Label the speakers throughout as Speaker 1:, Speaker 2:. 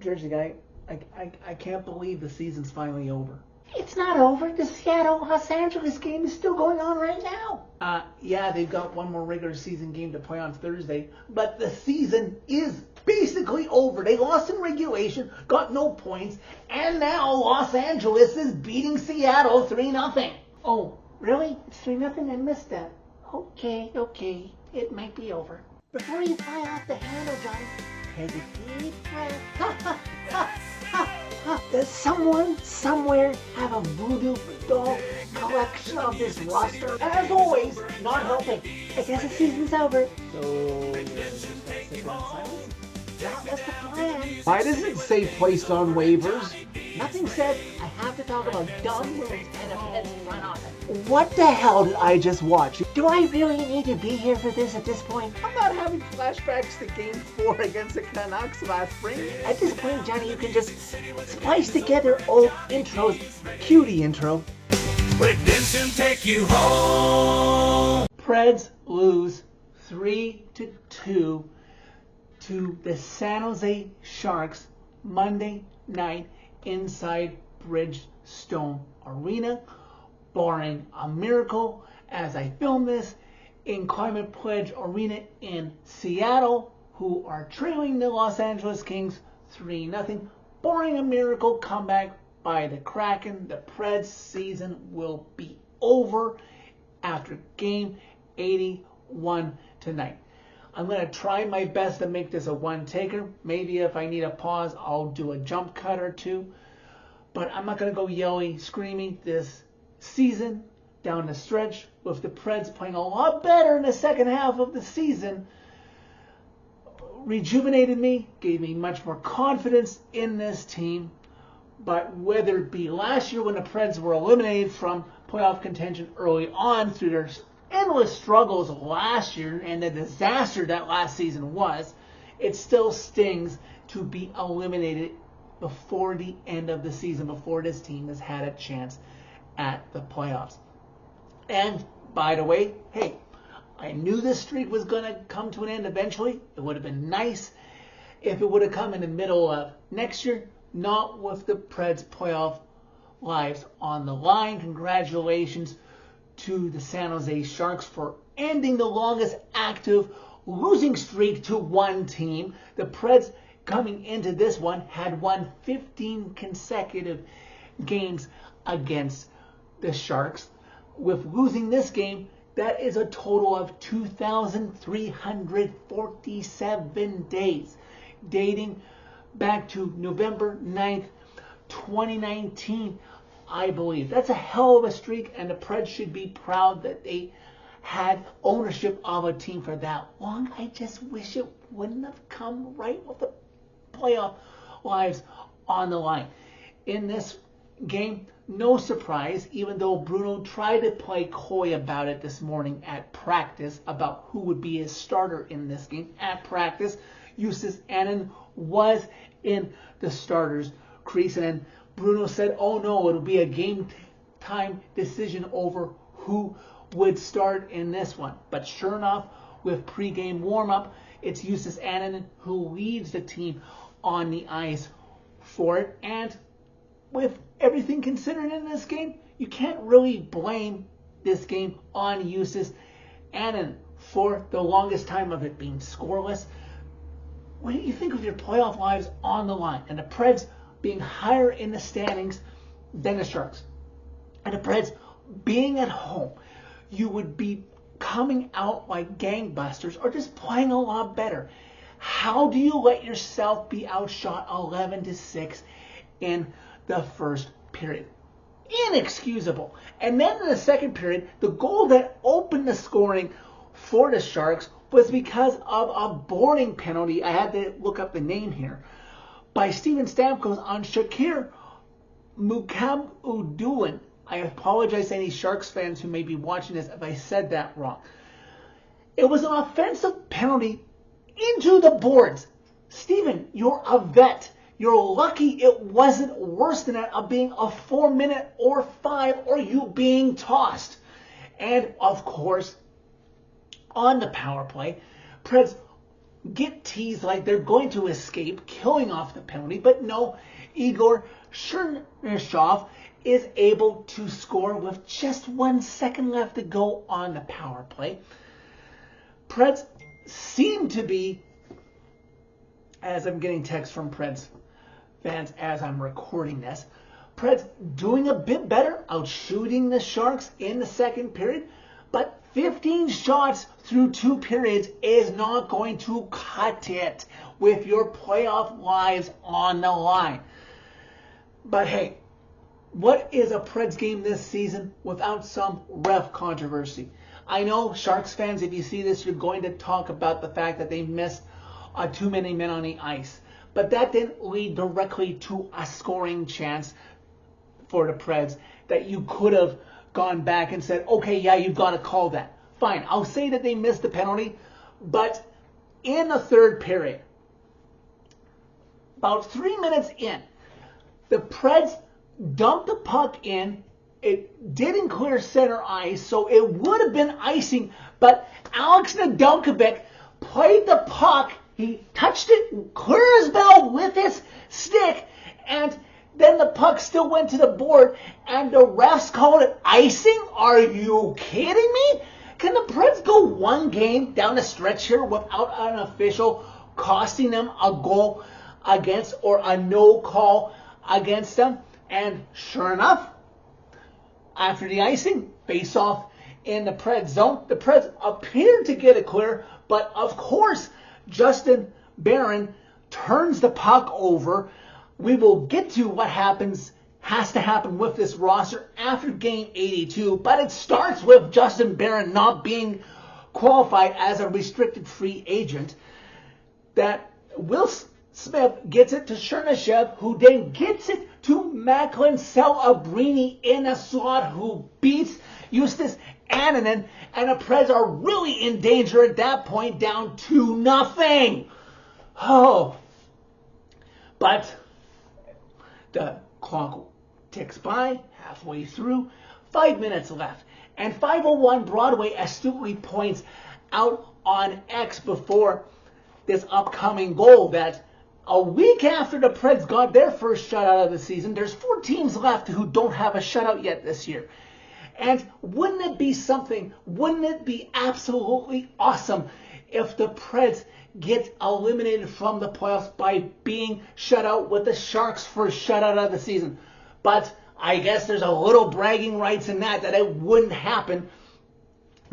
Speaker 1: Jersey guy, I can't believe the season's finally over.
Speaker 2: It's not over. The Seattle-Los Angeles game is still going on right now.
Speaker 1: Yeah, they've got one more regular season game to play on Thursday, but the season is basically over. They lost in regulation, got no points, and now Los Angeles is beating Seattle 3-0.
Speaker 2: Oh, really? It's 3-0? I missed that. Okay. It might be over. Before you fly off the handle, Johnny, take a deep breath. Does someone somewhere have a voodoo doll collection of this roster? As always, not helping. I guess the season's over.
Speaker 1: So, just sit in silence?
Speaker 2: That was the plan.
Speaker 3: Why does it say placed on waivers?
Speaker 2: Nothing said I have to talk about dumb moves and a Pets front office.
Speaker 3: What the hell did I just watch?
Speaker 2: Do I really need to be here for this at this point?
Speaker 3: I'm not having flashbacks to Game 4 against the Canucks last spring.
Speaker 2: At this point, Johnny, you can just splice together old intros.
Speaker 3: Cutie intro.
Speaker 4: Let Denson take you home.
Speaker 1: Preds lose 3-2 to the San Jose Sharks Monday night inside Bridgestone Arena, barring a miracle as I film this in Climate Pledge Arena in Seattle, who are trailing the Los Angeles Kings 3-0. Barring a miracle comeback by the Kraken, the Preds season will be over after Game 81 tonight. I'm going to try my best to make this a one-taker. Maybe if I need a pause, I'll do a jump cut or two. But I'm not going to go yelling, screaming this season down the stretch. With the Preds playing a lot better in the second half of the season, rejuvenated me, gave me much more confidence in this team. But whether it be last year when the Preds were eliminated from playoff contention early on through their endless struggles last year and the disaster that last season was, it still stings to be eliminated before the end of the season, before this team has had a chance at the playoffs. And by the way, hey, I knew this streak was going to come to an end eventually. It would have been nice if it would have come in the middle of next year, not with the Preds playoff lives on the line. Congratulations to the San Jose Sharks for ending the longest active losing streak to one team. The Preds, coming into this one, had won 15 consecutive games against the Sharks. With losing this game, that is a total of 2,347 days, dating back to November 9th, 2019. I believe that's a hell of a streak, and the Preds should be proud that they had ownership of a team for that long. I just wish it wouldn't have come right with the playoff lives on the line. In this game, no surprise, even though Bruno tried to play coy about it this morning at practice, about who would be his starter in this game. At practice, Justus Annan was in the starters crease, and Bruno said, oh no, it'll be a game time decision over who would start in this one. But sure enough, with pregame warm-up, it's Justus Annan who leads the team on the ice for it. And with everything considered in this game, you can't really blame this game on Justus Annan for the longest time of it being scoreless. When you think of your playoff lives on the line, and the Preds being higher in the standings than the Sharks, and the Preds being at home, you would be coming out like gangbusters or just playing a lot better. How do you let yourself be outshot 11-6 in the first period? Inexcusable. And then in the second period, the goal that opened the scoring for the Sharks was because of a boarding penalty. I had to look up the name here, by Steven Stamkos on Shakir Mukhamadullin. I apologize to any Sharks fans who may be watching this if I said that wrong. It was an offensive penalty into the boards. Steven, you're a vet. You're lucky it wasn't worse than that, of being a 4-minute or 5, or you being tossed. And of course, on the power play, Preds get teased like they're going to escape, killing off the penalty. But no, Igor Chernyshov is able to score with just 1 second left to go on the power play. Preds seem to be, as I'm getting texts from Preds fans as I'm recording this, Preds doing a bit better, outshooting the Sharks in the second period, but 15 shots through 2 periods is not going to cut it with your playoff lives on the line. But hey, what is a Preds game this season without some ref controversy? I know, Sharks fans, if you see this, you're going to talk about the fact that they missed too many men on the ice. But that didn't lead directly to a scoring chance for the Preds that you could have gone back and said, okay, yeah, you've got to call that. Fine, I'll say that they missed the penalty, but in the third period, about 3 minutes in, the Preds dumped the puck in. It didn't clear center ice, so it would have been icing, but Alex Nedeljkovic played the puck. He touched it, clear as bell with his stick, and then the puck still went to the board, and the refs called it icing? Are you kidding me? Can the Preds go one game down the stretch here without an official costing them a goal against or a no call against them? And sure enough, after the icing, face off in the Preds zone. The Preds appeared to get it clear, but of course, Justin Barron turns the puck over. We will get to what has to happen with this roster after game 82, but it starts with Justin Barron not being qualified as a restricted free agent. That Will Smith gets it to Chernyshov, who then gets it to Macklin Celebrini in a slot, who beats Eustace Annunen, and the Preds are really in danger at that point, down 2-0. Oh, but the clock ticks by, halfway through, 5 minutes left, and 501 Broadway astutely points out on X before this upcoming goal that a week after the Preds got their first shutout of the season, there's 4 teams left who don't have a shutout yet this year. And wouldn't it be something, wouldn't it be absolutely awesome if the Preds get eliminated from the playoffs by being shut out with the Sharks' first shutout of the season? But I guess there's a little bragging rights in that it wouldn't happen,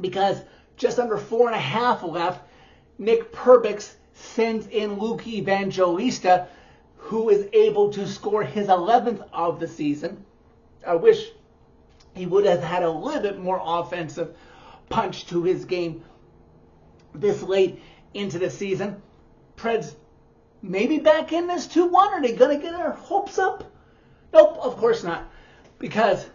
Speaker 1: because just under 4.5 left, Nick Perbix sends in Luke Evangelista, who is able to score his 11th of the season. I wish he would have had a little bit more offensive punch to his game this late into the season. Preds maybe back in this 2-1. Are they going to get their hopes up? Nope, of course not. Because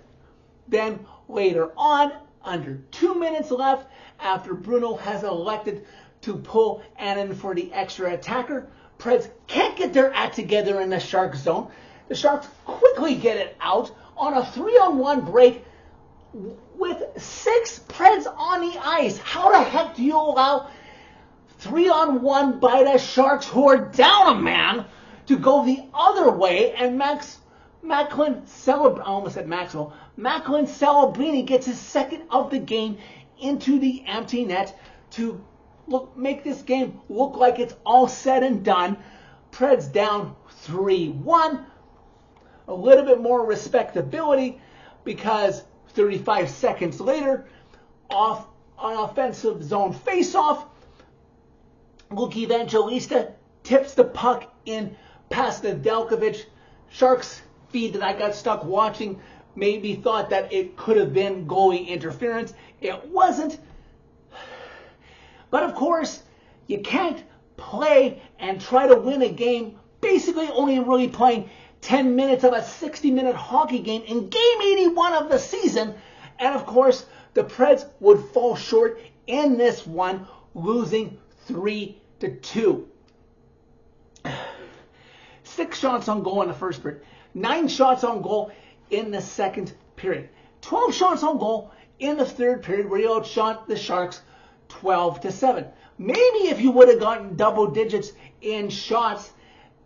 Speaker 1: then later on, under 2 minutes left, after Bruno has elected to pull Annan for the extra attacker, Preds can't get their act together in the Sharks zone. The Sharks quickly get it out on a 3-on-1 break with 6 Preds on the ice. How the heck do you allow 3-on-1 by the Sharks, who are down a man, to go the other way? And Macklin Celebrini gets his second of the game into the empty net to make this game look like it's all said and done. Preds down 3-1. A little bit more respectability, because 35 seconds later, off an offensive zone face-off, Luke Evangelista tips the puck in past Nedeljkovic. Sharks feed that I got stuck watching maybe thought that it could have been goalie interference. It wasn't. But of course, you can't play and try to win a game basically only really playing 10 minutes of a 60-minute hockey game in game 81 of the season. And of course, the Preds would fall short in this one, losing 3-2. 6 shots on goal in the first period, 9 shots on goal in the second period, 12 shots on goal in the third period, where you outshot the Sharks 12-7. maybe if you would have gotten double digits in shots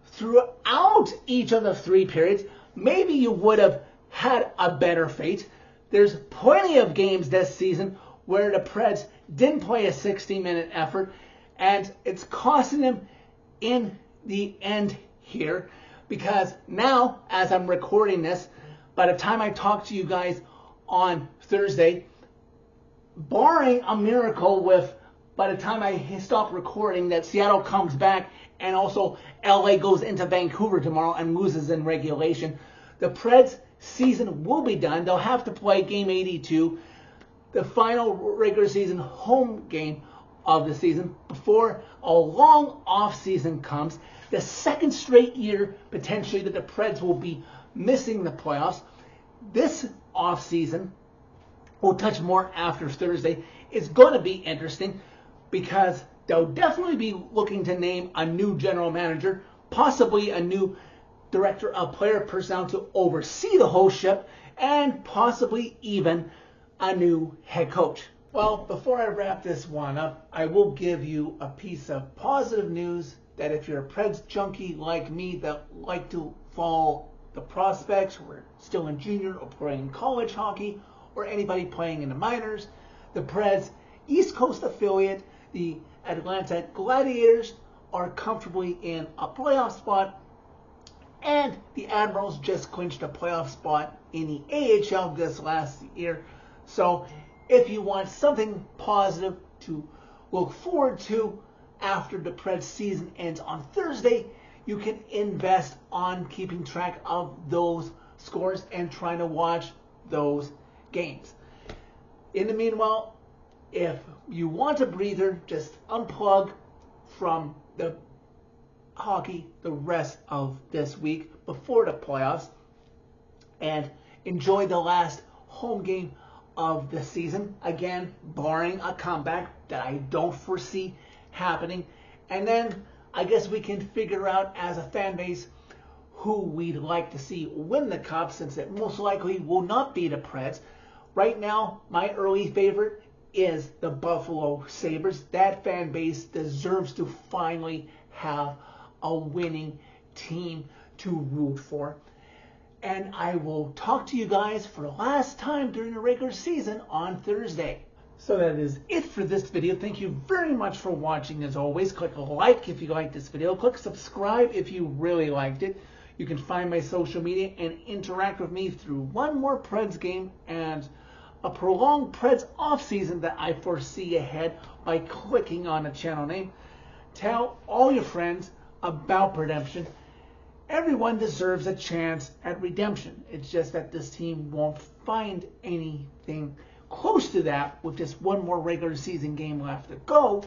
Speaker 1: throughout each of the 3 periods, maybe you would have had a better fate. There's plenty of games this season where the Preds didn't play a 60-minute effort, and it's costing them in the end here, because now, as I'm recording this, by the time I talk to you guys on Thursday, barring a miracle with, by the time I stop recording, that Seattle comes back and also LA goes into Vancouver tomorrow and loses in regulation, the Preds season will be done. They'll have to play game 82, the final regular season home game of the season, before a long off season comes. The second straight year, potentially, that the Preds will be missing the playoffs. This off season, we'll touch more after Thursday, is going to be interesting because they'll definitely be looking to name a new general manager, possibly a new director of player personnel to oversee the whole ship, and possibly even a new head coach. Well, before I wrap this one up, I will give you a piece of positive news that if you're a Preds junkie like me that like to follow the prospects who are still in junior or playing college hockey, or anybody playing in the minors, the Preds East Coast affiliate, the Atlanta Gladiators, are comfortably in a playoff spot, and the Admirals just clinched a playoff spot in the AHL this last year. So if you want something positive to look forward to after the Preds season ends on Thursday, you can invest on keeping track of those scores and trying to watch those games. In the meanwhile, if you want a breather, just unplug from the hockey the rest of this week before the playoffs and enjoy the last home game of the season, again barring a comeback that I don't foresee happening. And then I guess we can figure out as a fan base who we'd like to see win the cup, since it most likely will not be the Preds. Right now, my early favorite is the Buffalo Sabres. That fan base deserves to finally have a winning team to root for. And I will talk to you guys for the last time during the regular season on Thursday. So that is it for this video. Thank you very much for watching. As always, click a like if you liked this video. Click subscribe if you really liked it. You can find my social media and interact with me through one more Preds game and a prolonged Preds offseason that I foresee ahead by clicking on the channel name. Tell all your friends about redemption. Everyone deserves a chance at redemption. It's just that this team won't find anything close to that with just one more regular season game left to go.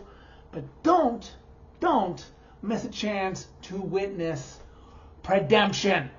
Speaker 1: But don't miss a chance to witness redemption.